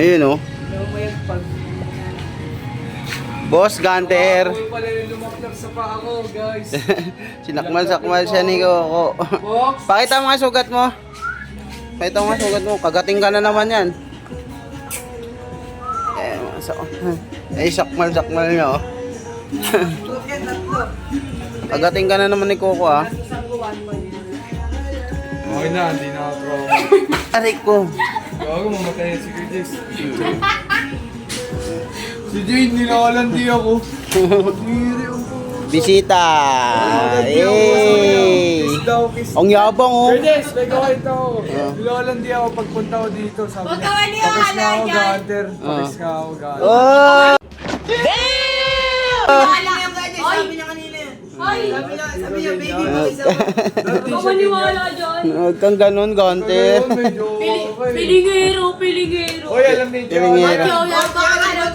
Ayun oh. Boss Gunter. Ako pala yung lumaklap sa paa ko, guys. Sinakmal-sakmal siya ni Coco. Box. Pakita mo nga sugat mo. Pakita mo nga sugat mo. Kagating ka na naman yan. Sakmal-sakmal niya oh. Kagating ka na naman ni Coco ah. Okay na, hindi na ako trauma. Aray ko. Gago, mamatay si Curtis. Si Jane, ninakalandi ako. Bisita. Yay! Ang yabang oh. Curtis, may kawait ako. Ninakalandi ako pagpunta ko dito. Sabi niya, tapos na ako, Gunter. Tapos na ako, Gunter. Oh! Sabi niya kanina yun. Sabi niya, baby mo isa. Huwag maniwala dyan. Huwag kang ganun, Gunter. Medyo okay. Pilingero. Oy, alam ni John. Pilingero. Ikaw nakakaalam.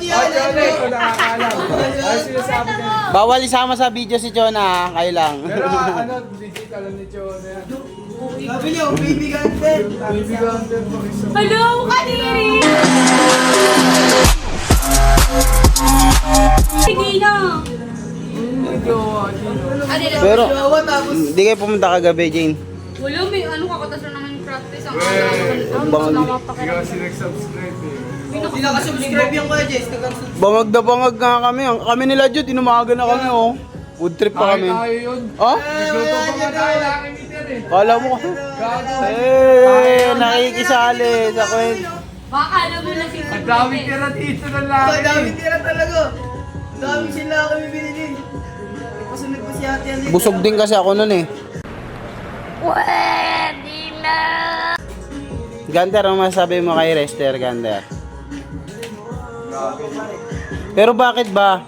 Ano sinasabi niya? Bawal isama sa video si Jonah, kayo lang. Pero legit alam ni John na yan. Sabi niya, baby Gunter. Baby Gunter, pakiso. Hello, Kadiri! Sige na. Pero, hindi kayo pumunta kagabi, Jane. Wala, may ano kakatasan naman yung practice. Ang Bangag. Ikaw si nag-subscribe eh. Hindi nakasubscribe yung kuya Jess. Bangag na bangag nga kami. Kami nila Jude, inumaga na kami oh. Food trip pa kami. Tayo yun. Oh? Nagluto pa nga tayo lang kay Peter eh. Kala mo. Nakikisali sa kwento. Baka alam mo na si Ang daming tira dito ng laki. Ang dami tira talaga. Ang daming sila kami binili. Pasunod ko si ate yan. Busog din kasi ako nun eh. Pwede na. Gander, ang masasabi mo kay Rester, Gander? Pero bakit ba?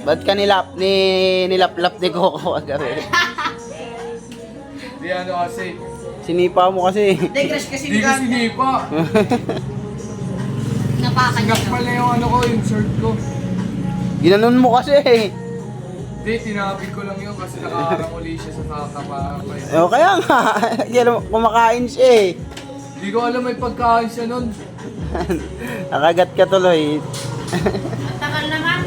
Ba't ka nilaplap ni Coco kagabi? Di ano kasi. Sinipa mo kasi. Hindi, crush kasi Di ni ko Gunter. sinipa. Napakan Singap pala yung ano ko, yung shirt ko. Ginanon mo kasi. Di, tinapik ko lang yun kasi nakaharang uli siya sa kakapa. O kaya nga, kumakain siya eh. Di ko alam may pagkain siya nun. Nakagat ka tuloy. Tagal naman.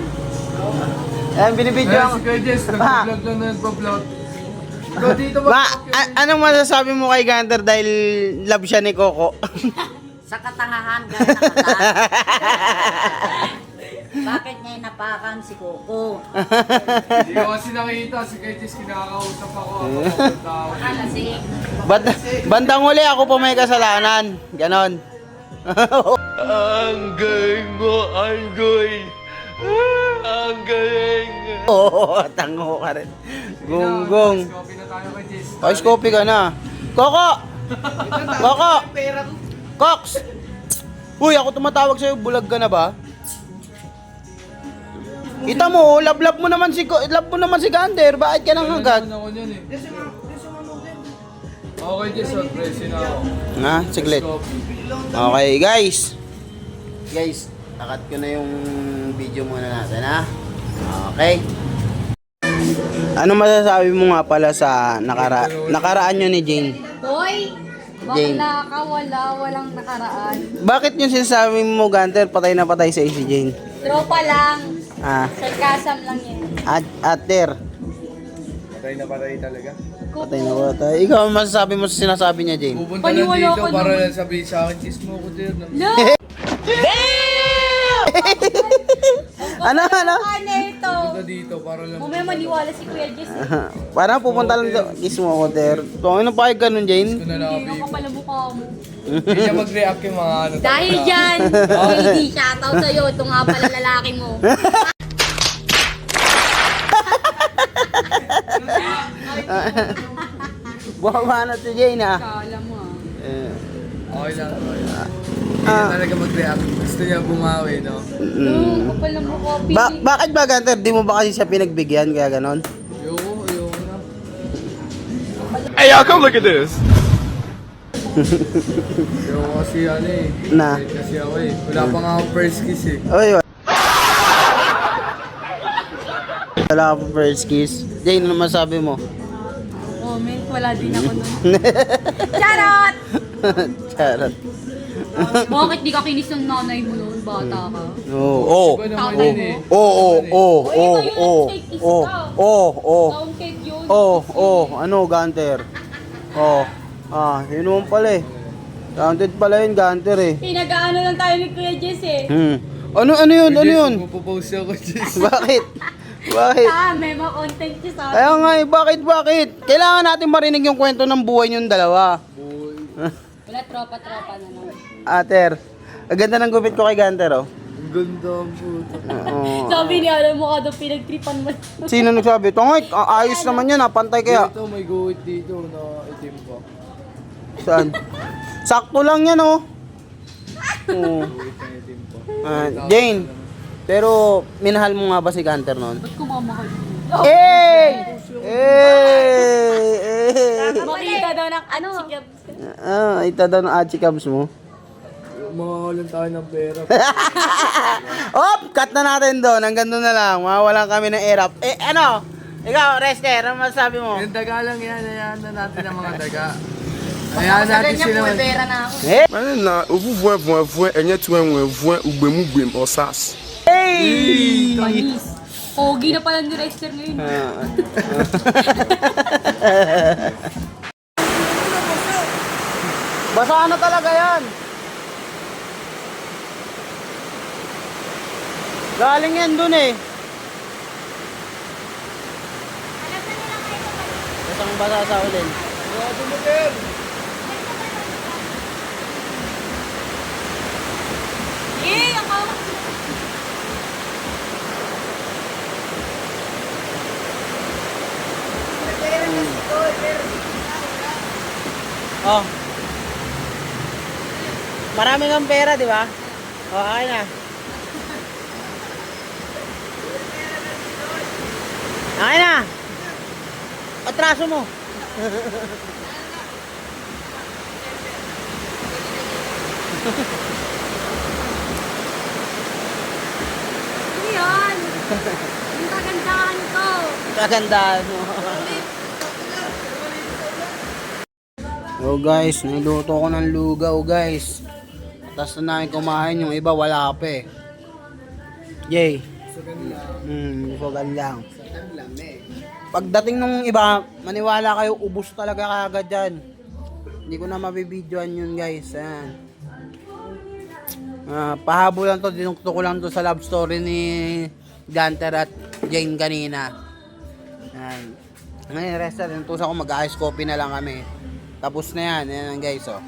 Ayan, binibidyo Kaya ako. si Kuya Jess, nag-vlog lang na nag-vlog. Ikaw dito ba? Anong masasabi mo kay Gander dahil love siya ni Coco? Sa katangahan, gano'n na kataan. Bakit niya napakan si Coco? Hindi ko kasi nakita, si Kuya Jess kinakausap ako. Ako papunta ako. Kalasing. Bandang huli ako pa may kasalanan. Ganon. Ang galing mo, Anggoy! Ang galing! Oo, tango ka rin. Gunggong. Coffee na tayo kay Jess. Ice coffee ka na. Coco! Coco! Pera ko. Cox! Uy, ako tumatawag sa'yo. Bulag ka na ba? Kita mo, love mo naman si Gander. Bakit ka nang agad? Ako niyan eh. Okay, Jess, surprise na ako. Ha? Siglit. Coffee. Okay, guys. Guys, takat ko na yung video muna natin, ha? Okay. Ano masasabi mo nga pala sa nakaraan nyo ni Jane? Hoy, Jane. bakla ka, walang nakaraan. Bakit yung sinasabi mo, Gunter, patay na patay sa si Jane? Tropa lang. Ah, Sarcasm lang yan. Ater. Patay na patay talaga. Patay na patay. Ikaw, ang masasabi mo sa sinasabi niya, Jane? Pupunta lang Paniwala dito ko para naman. sabihin sa akin, kiss mo ko there. No! Ano? Ano ito? Pupunta dito para lang. Mamaya maniwala si Kuya Jess. Parang pupunta lang doon. Kiss mo ako, Ter. So, ano pa ganun, Jane? Ko na lang Hindi ako pala mukha mo. Hindi siya mag-react yung mga ano. Dahil dyan, hindi shoutout sa'yo. Ito nga pala lalaki mo. Buha na si Jane, ha? Kala mo ah. Okay lang. Hindi niya talaga mag-react. Gusto niya bumawi, no? No, kapal ng mukha. Bakit ba, Gunter? Di mo ba kasi siya pinagbigyan, kaya ganon? Ayoko na. Hey, y'all, come look at this. Ayoko kasi ano eh. Na? Kahit kasi ako eh. Wala pa nga akong first kiss eh. Oy, wala ka pa first kiss. Jane, ano masabi mo? Comment, wala din ako nun. Charot! Charot. Bakit di ka kinis ng nanay mo noon, bata ka? Oo. Iba naman Tatay yun mo. eh. Oo. Taong cake yun. Ano, Gunter? Yun naman pala eh. Counted pala yun, Gunter eh. Pinag-ano lang tayo ni Kuya Jess eh. Ano yun? Magpo-post ako, Jess. Bakit? Bakit? May mga content niya sa Kaya nga eh, bakit? Kailangan natin marinig yung kwento ng buhay niyong dalawa. Wala, tropa-tropa na lang. Ater, ang ganda ng gupit ko kay Gunter, oh. Ang ganda ang puto. Oo. Sabi ni alam mo ka daw pinagtripan mo. Sino nagsabi? Tongay, ayos naman yan, pantay kaya. Dito, may guhit dito na itim pa. Saan? Sakto lang yan, oh. Oo. Guhit na itim pa. Jane, pero minahal mo nga ba si Gunter noon? Ba't kumamahal? Eh! Makita daw ng ano? Ito daw ng achikabs mo. Makawalan tayo ng pera. Cut na natin doon. Hanggang doon na lang. Mawawalan kami ng erap. Ikaw, Rester, ano masasabi mo? Yung daga lang yan, hayaan na natin ang mga daga. Hayaan natin sila. Pera na ako. Man, na ovu voin, enye tu voin, ugbemu gbem osas. Hey! Panis. Pogi na pala ni Rester ngayon. Basa na talaga yan. Galing yan dun eh. Basang basa sa ulin. Ako. Oh. Marami kang pera, di ba? Okay na. Okay na. Atraso mo. Ano yan? Yung kagandahan ko. Kagandahan mo. So guys, niluto ko ng lugaw guys. Tapos na namin kumain, yung iba wala pa eh. Yay. Sugan lang. Pagdating nung iba, maniwala kayo, ubos talaga kagad yan. Hindi ko na mabibidyoan yun guys. Ayan. Pahabol lang to, dinukto ko lang to sa love story ni Gunter at Jane kanina. Ayan. Ngayon, resta, tinutusan ko mag-ice coffee na lang kami. Tapos na yan, yan guys, oh.